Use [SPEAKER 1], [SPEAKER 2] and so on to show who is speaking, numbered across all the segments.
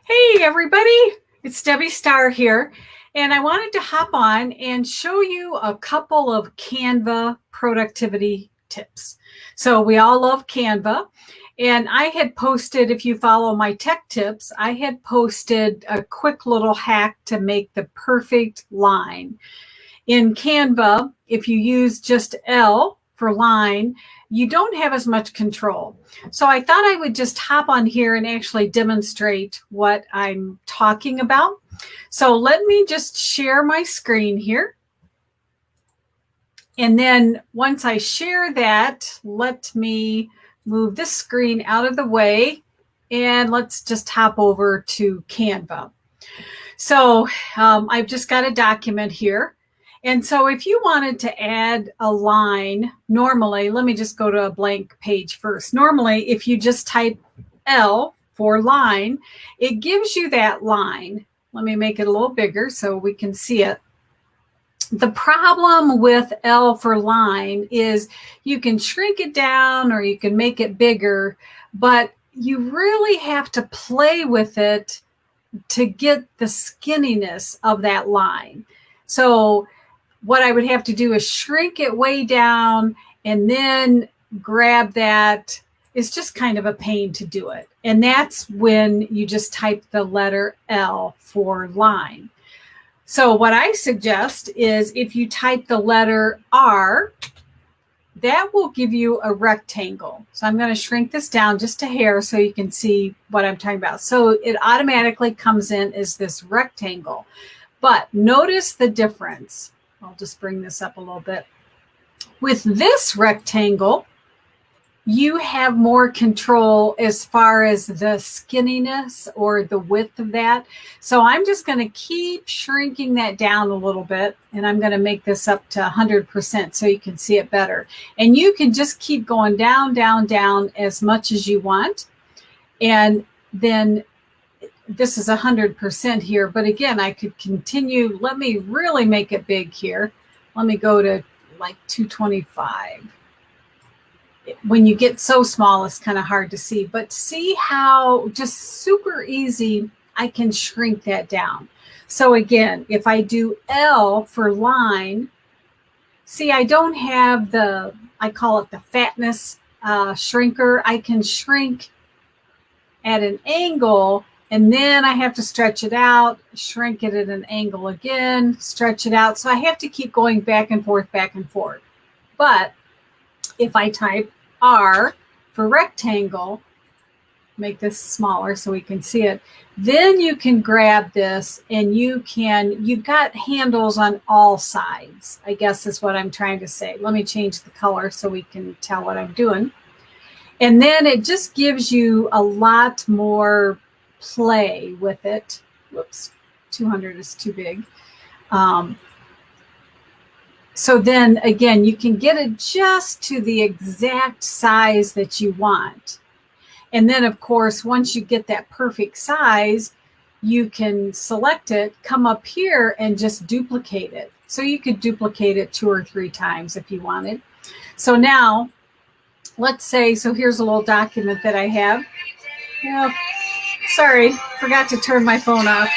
[SPEAKER 1] Hey everybody, it's Debbie Starr here, and I wanted to hop on and show you a couple of Canva productivity tips. So we all love Canva, and I had posted, if you follow my tech tips, I had posted a quick little hack to make the perfect line. In Canva, if you use just L for line, you don't have as much control. So I thought I would just hop on here and actually demonstrate what I'm talking about. So let me just share my screen here. And then once I share that, let me move this screen out of the way and let's just hop over to Canva. So I've just got a document here. And so if you wanted to add a line, normally, let me just go to a blank page first. Normally, if you just type L for line, it gives you that line. Let me make it a little bigger so we can see it. The problem with L for line is you can shrink it down or you can make it bigger, but you really have to play with it to get the skinniness of that line. So what I would have to do is shrink it way down and then grab that. It's just kind of a pain to do it. And that's when you just type the letter L for line. So what I suggest is if you type the letter R, that will give you a rectangle. So I'm going to shrink this down just a hair so you can see what I'm talking about. So it automatically comes in as this rectangle. But notice the difference. I'll just bring this up a little bit. With this rectangle, you have more control as far as the skinniness or the width of that. So I'm just going to keep shrinking that down a little bit, and I'm going to make this up to 100% so you can see it better. And you can just keep going down, down, down as much as you want. And then this is 100% here, but again, I could continue. Let me really make it big here. Let me go to like 225. When you get so small, it's kind of hard to see, but see how just super easy I can shrink that down. So again, if I do L for line, see, I don't have I call it the fatness shrinker. I can shrink at an angle, and then I have to stretch it out, shrink it at an angle again, stretch it out. So I have to keep going back and forth, back and forth. But if I type R for rectangle, make this smaller so we can see it, then you can grab this and you've got handles on all sides, I guess is what I'm trying to say. Let me change the color so we can tell what I'm doing. And then it just gives you a lot more play with it. Whoops, 200 is too big. So then again, you can get it just to the exact size that you want. And then of course, once you get that perfect size, you can select it, come up here and just duplicate it. So you could duplicate it 2 or 3 times if you wanted. So now let's say, so here's a little document that I have. Yeah, sorry, forgot to turn my phone off.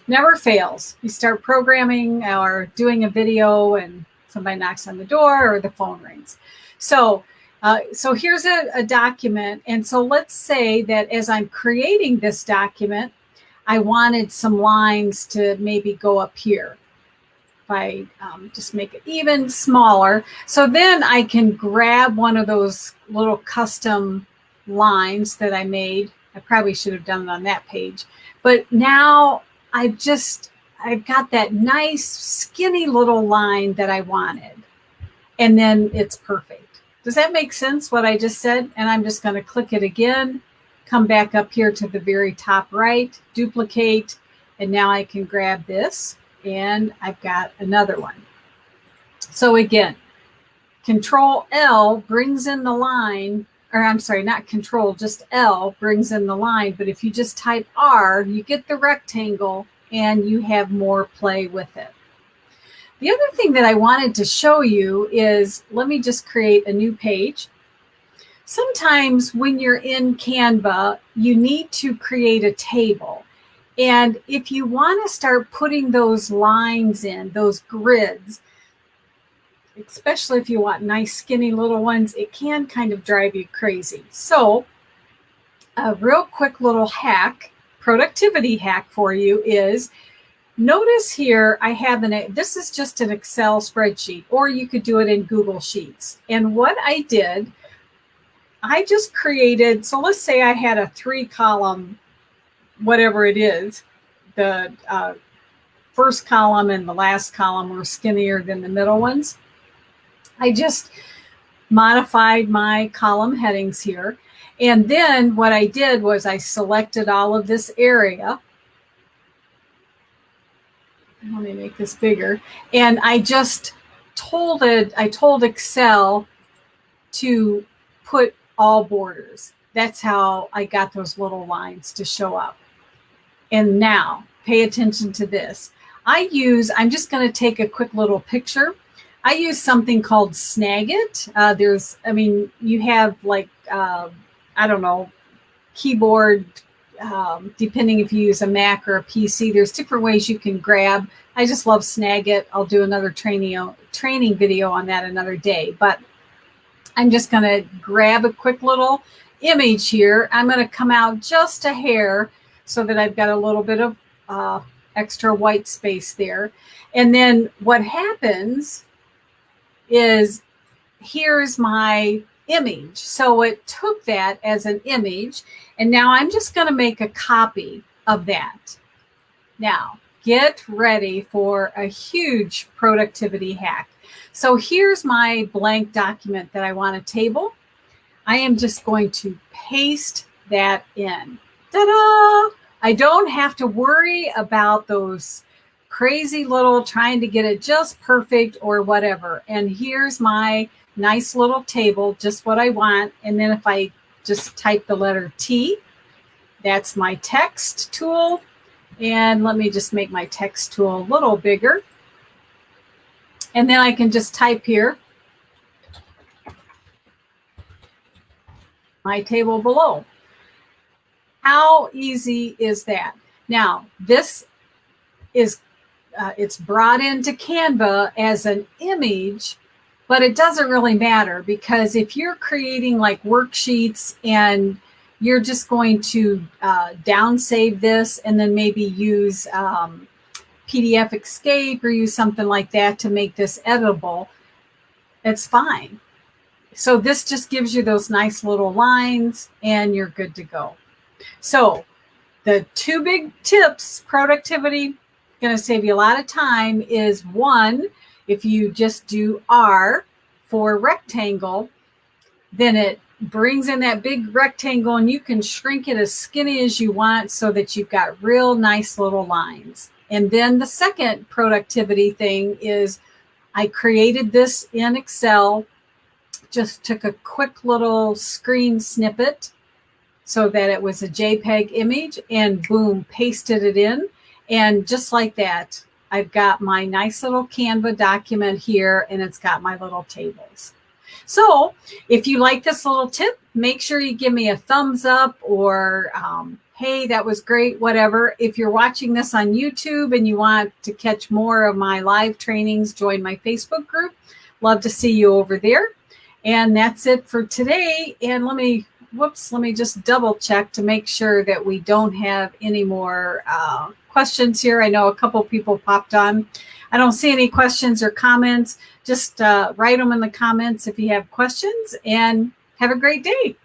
[SPEAKER 1] Never fails. You start programming or doing a video and somebody knocks on the door or the phone rings. So here's a document. And so let's say that as I'm creating this document, I wanted some lines to maybe go up here. If I just make it even smaller. So then I can grab one of those little custom lines that I made. I probably should have done it on that page. But now I've got that nice skinny little line that I wanted. And then it's perfect. Does that make sense what I just said? And I'm just going to click it again, come back up here to the very top right, duplicate, and now I can grab this and I've got another one. So again, Control L brings in the line, or I'm sorry, not Control, just L brings in the line. But if you just type R, you get the rectangle and you have more play with it. The other thing that I wanted to show you is, let me just create a new page. sometimes when you're in Canva, you need to create a table. And if you want to start putting those lines in, those grids, especially if you want nice skinny little ones, it can kind of drive you crazy. So a real quick little hack, productivity hack for you is, notice here I have this is just an Excel spreadsheet, or you could do it in Google Sheets. And what I did, I just created, so let's say I had a 3-column, whatever it is, the first column and the last column were skinnier than the middle ones. I just modified my column headings here. And then what I did was I selected all of this area. Let me make this bigger. And I just told Excel to put all borders. That's how I got those little lines to show up. And now pay attention to this. I'm just going to take a quick little picture. I use something called Snagit. You have like, I don't know, keyboard, depending if you use a Mac or a PC, there's different ways you can grab. I just love Snagit. I'll do another training video on that another day, but I'm just going to grab a quick little image here. I'm going to come out just a hair so that I've got a little bit of extra white space there. And then what happens is, here's my image. So it took that as an image, and now I'm just going to make a copy of that. Now, get ready for a huge productivity hack. So here's my blank document that I want to table. I am just going to paste that in. Ta-da! I don't have to worry about those crazy little trying to get it just perfect or whatever. And here's my nice little table, just what I want. And then if I just type the letter T, that's my text tool. And let me just make my text tool a little bigger. And then I can just type here, my table below. How easy is that? Now, this is, it's brought into Canva as an image, but it doesn't really matter, because if you're creating like worksheets and you're just going to downsave this and then maybe use PDF Escape or use something like that to make this editable, it's fine. So this just gives you those nice little lines and you're good to go. So the 2 big tips, productivity, going to save you a lot of time, is 1, if you just do R for rectangle, then it brings in that big rectangle and you can shrink it as skinny as you want so that you've got real nice little lines. And then the second productivity thing is, I created this in Excel, just took a quick little screen snippet so that it was a JPEG image, and boom, pasted it in. And just like that, I've got my nice little Canva document here, and it's got my little tables. So if you like this little tip, make sure you give me a thumbs up, or hey, that was great, whatever. If you're watching this on YouTube and you want to catch more of my live trainings, join my Facebook group. Love to see you over there. And that's it for today. And let me just double check to make sure that we don't have any more questions here. I know a couple people popped on. I don't see any questions or comments. Just write them in the comments if you have questions, and have a great day.